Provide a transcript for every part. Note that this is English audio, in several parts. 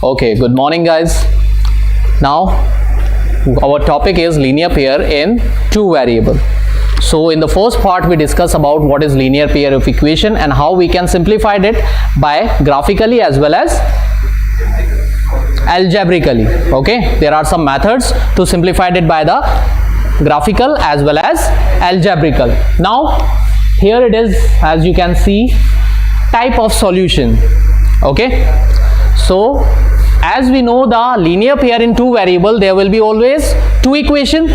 Okay, good morning guys. Now our topic is linear pair in two variable. So in the first part we discuss about what is linear pair of equation and how we can simplify it by graphically as well as algebraically. Okay, there are some methods to simplify it by the graphical as well as algebraical. Now here it is, as you can see, type of solution. Okay, so as we know, the linear pair in two variable, there will be always two equation.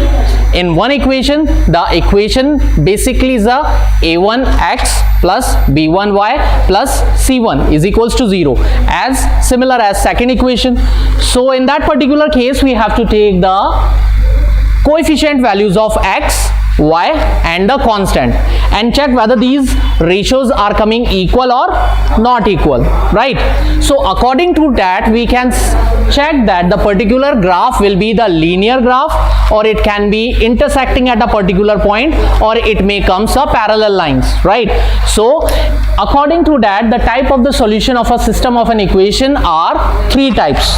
In one equation, the equation basically is a a1x plus b1y plus c1 is equals to 0, as similar as second equation. So in that particular case, we have to take the coefficient values of x, y and the constant and check whether these ratios are coming equal or not equal, right? So according to that, we can check that the particular graph will be the linear graph, or it can be intersecting at a particular point, or it may comes a parallel lines, right? So according to that, the type of the solution of a system of an equation are three types.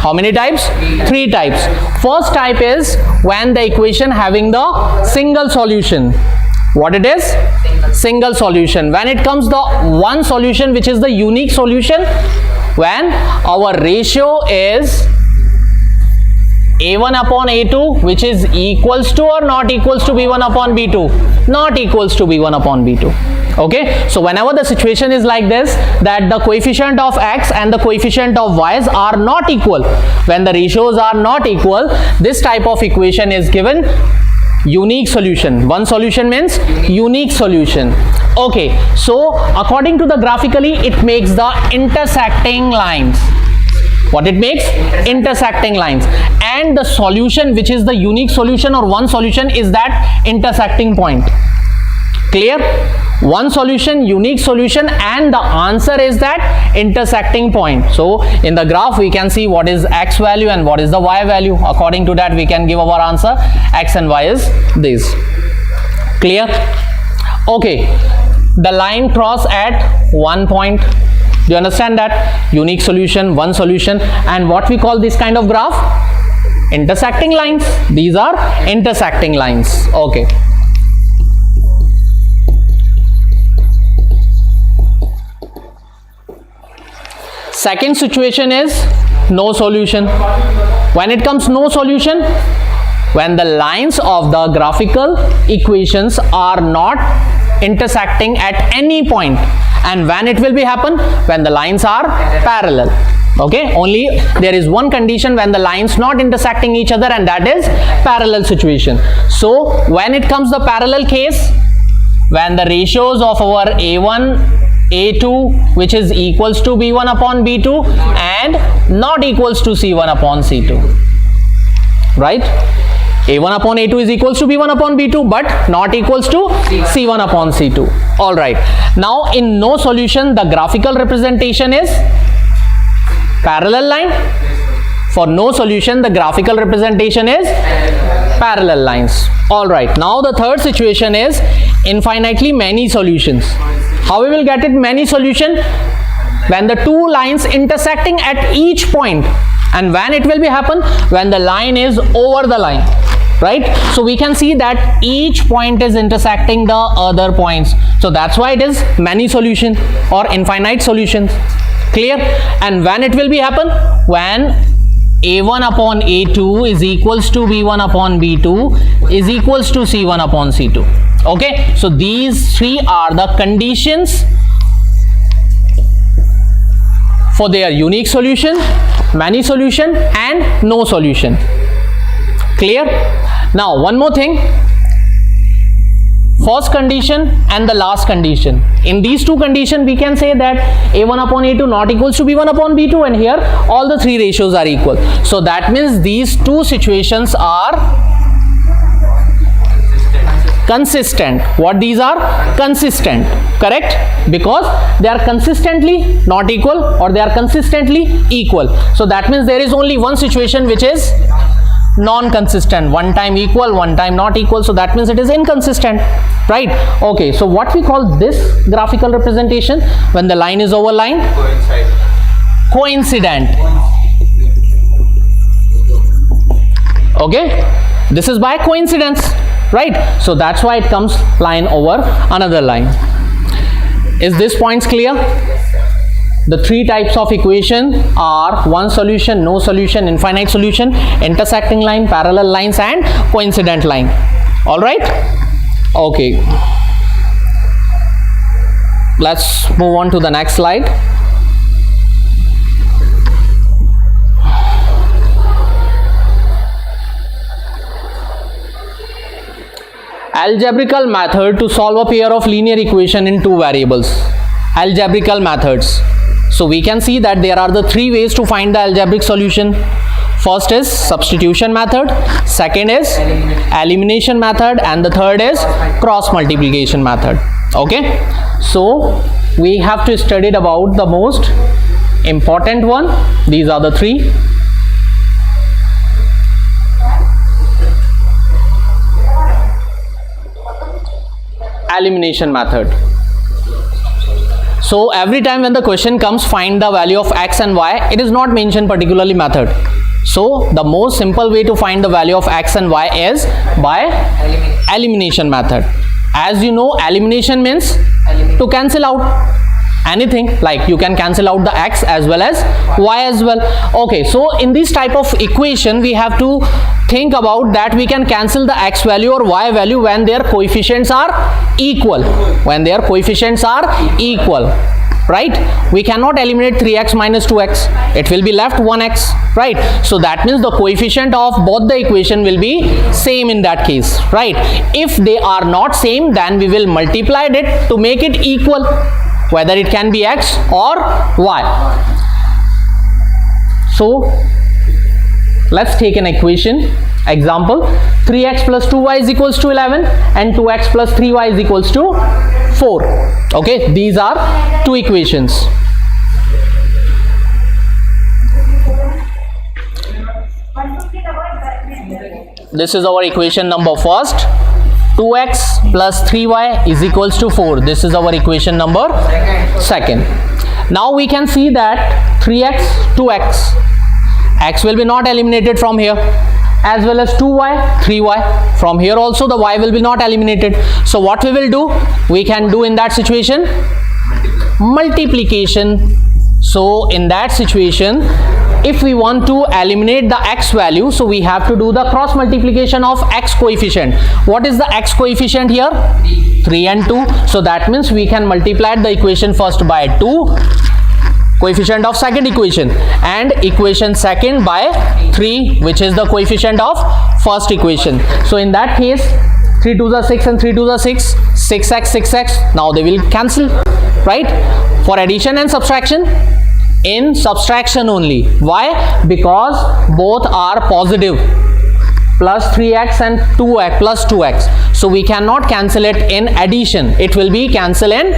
How many types? Three types. First type is when the equation having the single solution. What it is? Single solution. When it comes the one solution which is the unique solution, when our ratio is a1 upon a2 which is equals to or not equals to b1 upon b2, not equals to b1 upon b2. Okay, so whenever the situation is like this, that the coefficient of x and the coefficient of y's are not equal, when the ratios are not equal, this type of equation is given unique solution. One solution means unique solution. Okay, so according to the graphically, it makes the intersecting lines. What it makes? Intersecting lines. And the solution which is the unique solution or one solution is that intersecting point. Clear? One solution, unique solution, and the answer is that intersecting point. So in the graph we can see what is x value and what is the y value. According to that we can give our answer. X and y is this. Clear? Okay, the line cross at one point. Do you understand that? Unique solution, one solution, and what we call this kind of graph? Intersecting lines. These are intersecting lines. Okay. Second situation is no solution. When it comes no solution, when the lines of the graphical equations are not intersecting at any point, and when it will be happen? When the lines are parallel. Okay, only there is one condition when the lines not intersecting each other, and that is parallel situation. So when it comes the parallel case, when the ratios of our a1 a2 which is equals to b1 upon b2 and not equals to c1 upon c2, right? a1 upon a2 is equals to b1 upon b2 but not equals to c1 upon c2. All right, now in no solution the graphical representation is parallel line. For no solution the graphical representation is parallel lines. All right, now the third situation is infinitely many solutions. How we will get it many solution? When the two lines intersecting at each point, and when it will be happen? When the line is over the line, right? So we can see that each point is intersecting the other points, so that's why it is many solution or infinite solutions. Clear? And when it will be happen? When a1 upon a2 is equals to b1 upon b2 is equals to c1 upon c2. Okay, so these three are the conditions for their unique solution, many solution and no solution. Clear? Now one more thing, first condition and the last condition. In these two conditions we can say that a1 upon a2 not equals to b1 upon b2, and here all the three ratios are equal. So that means these two situations are consistent. What these are? Consistent. Correct? Because they are consistently not equal or they are consistently equal. So that means there is only one situation which is non-consistent, one time equal, one time not equal, so that means it is inconsistent, right? Okay, so what we call this graphical representation when the line is over line? coincident. Okay, this is by coincidence, right? So that's why it comes line over another line. Is this points clear? The three types of equation are one solution, no solution, infinite solution, intersecting line, parallel lines, and coincident line. All right? Okay. Let's move on to the next slide. Algebraical method to solve a pair of linear equation in two variables. Algebraical methods. So we can see that there are the three ways to find the algebraic solution. First is substitution method, second is elimination method, and the third is cross multiplication method. Okay, so we have to study about the most important one. These are the three. Elimination method. So every time when the question comes, find the value of x and y, it is not mentioned particularly method. So the most simple way to find the value of x and y is by elimination method. As you know, elimination means to cancel out anything, like you can cancel out the x as well as y as well. Okay, so in this type of equation we have to think about that we can cancel the x value or y value when their coefficients are equal. When their coefficients are equal, right? We cannot eliminate 3x minus 2x. It will be left 1x, right? So that means the coefficient of both the equation will be same in that case, right? If they are not same, then we will multiply it to make it equal, whether it can be x or y. So let's take an equation. Example, 3x plus 2y is equals to 11 and 2x plus 3y is equals to 4. Okay, these are two equations. This is our equation number first. 2x plus 3y is equals to 4. This is our equation number second. Now we can see that 3x, 2x, x will be not eliminated from here, as well as 2y, 3y. From here also the y will be not eliminated. So what we will do? We can do in that situation multiplication. So in that situation, if we want to eliminate the x value, so we have to do the cross multiplication of x coefficient. What is the x coefficient here? 3 and 2. So that means we can multiply the equation first by 2, coefficient of second equation, and equation second by 3, which is the coefficient of first equation. So in that case, 3 to the 6 and 3 to the 6, 6x, 6x, now they will cancel, right? For addition and subtraction, in subtraction only. Why? Because both are positive, plus 3x and 2x plus 2x. So we cannot cancel it in addition. It will be cancel in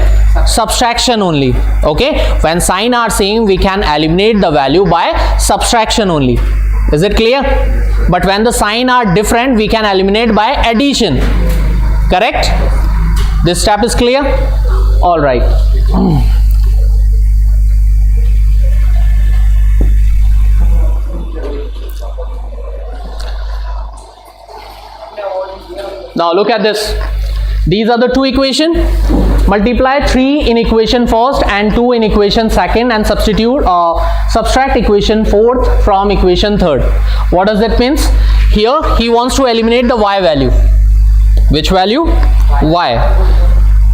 subtraction only. Okay, when sign are same, we can eliminate the value by subtraction only. Is it clear? But when the sign are different, we can eliminate by addition. Correct? This step is clear? All right. Now look at this. These are the two equations. Multiply 3 in equation first and 2 in equation second, and subtract equation fourth from equation third. What does that means? Here he wants to eliminate the y value. Which value? Y.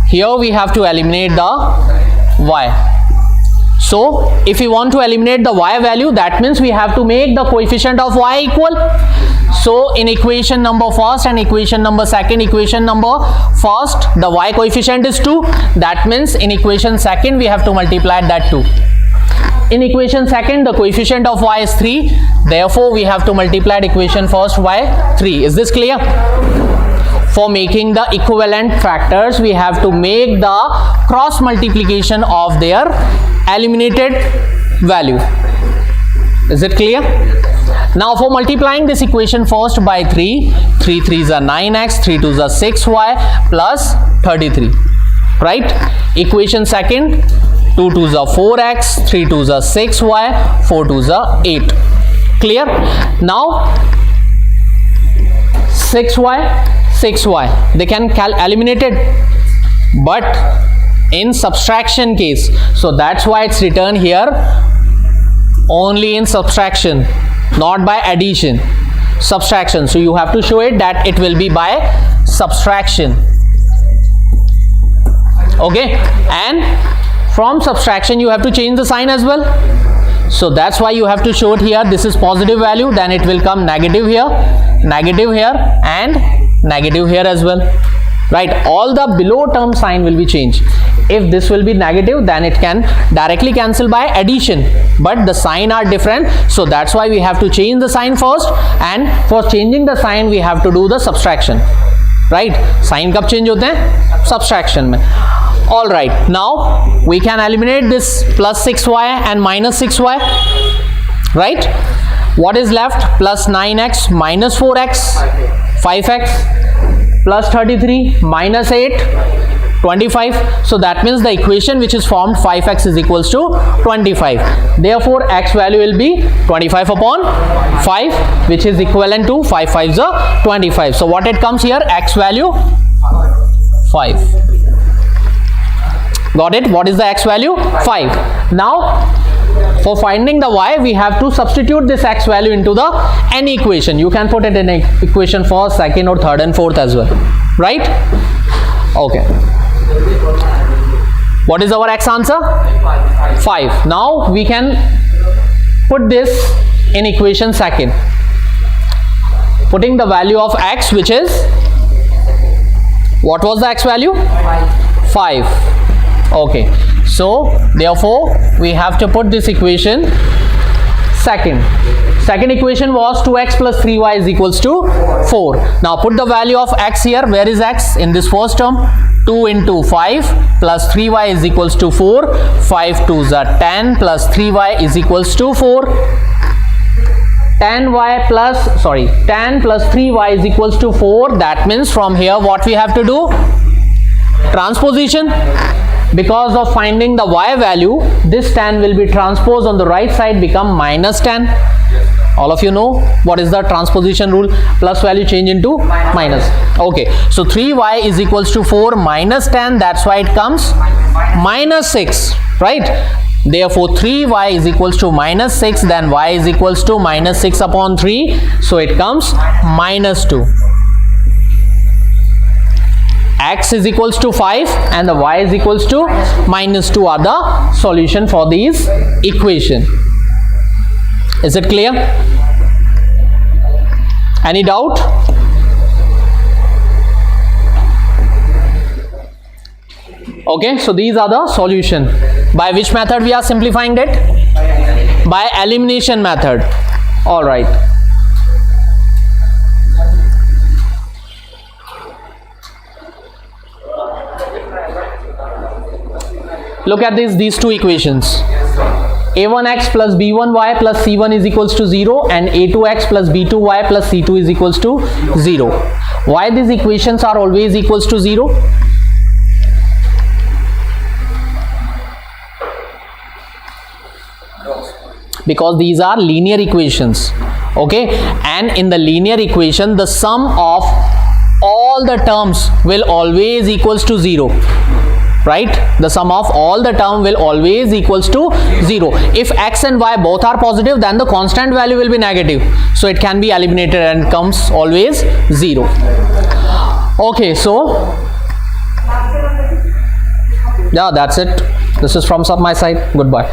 Here we have to eliminate the y. So if we want to eliminate the y value, that means we have to make the coefficient of y equal. So in equation number first and equation number second, equation number first the y coefficient is 2. That means in equation second we have to multiply that 2. In equation second the coefficient of y is 3. Therefore we have to multiply equation first by 3. Is this clear? For making the equivalent factors, we have to make the cross multiplication of their eliminated value. Is it clear? Now for multiplying this equation first by 3, 3 3s are 9x, 3 2s are 6y plus 33, right? Equation second, 2 2s are 4x, 3 2s are 6y, 4 2s are 8. Clear? Now 6y, they can eliminate it, but in subtraction case, so that's why it's written here only in subtraction, not by addition. Subtraction, so you have to show it that it will be by subtraction. Okay, and from subtraction you have to change the sign as well, so that's why you have to show it here. This is positive value, then it will come negative here, and negative here as well, right? All the below term sign will be changed. If this will be negative, then it can directly cancel by addition, but the sign are different, so that's why we have to change the sign first, and for changing the sign we have to do the subtraction, right? Sign कब change होते हैं? Subtraction में. All right, now we can eliminate this plus 6y and minus 6y, right? What is left? Plus 9x minus 4x, 5x, plus 33 minus 8, 25. So that means the equation which is formed, 5x is equals to 25. Therefore x value will be 25 upon 5, which is equivalent to 5 5s are 25. So what it comes here? X value 5. Got it? What is the x value? 5. Now for finding the y, we have to substitute this x value into the any equation. You can put it in equation first, second or third and fourth as well, right? Okay. What is our x answer? 5. Now we can put this in equation second, putting the value of x, which is, what was the x value? 5. Okay, so therefore we have to put this equation second. Second equation was 2x plus 3y is equals to 4. Now put the value of x here. Where is x? In this first term. 2 into 5 plus 3y is equals to 4. 5 2s are 10 plus 3y is equals to 4. 10 plus 3y is equals to 4. That means from here what we have to do? Transposition. Because of finding the y value, this 10 will be transposed on the right side, become minus 10. All of you know what is the transposition rule? Plus value change into minus. Okay, so 3y is equals to 4 minus 10, that's why it comes minus 6, right? Therefore 3y is equals to minus 6, then y is equals to minus 6 upon 3, so it comes minus 2. X is equals to 5 and the y is equals to minus 2 are the solution for these equation. Is it clear? Any doubt? Okay, so these are the solution. By which method we are simplifying it? By elimination method. All right. Look at these two equations. A1x plus b1y plus c1 is equals to 0 and a2x plus b2y plus c2 is equals to 0. Why these equations are always equals to 0? Because these are linear equations. Okay, and in the linear equation the sum of all the terms will always equals to 0. Right? The sum of all the term will always equals to 0. If x and y both are positive, then the constant value will be negative. So it can be eliminated and comes always 0. Okay, so yeah, that's it. This is from my side. Goodbye.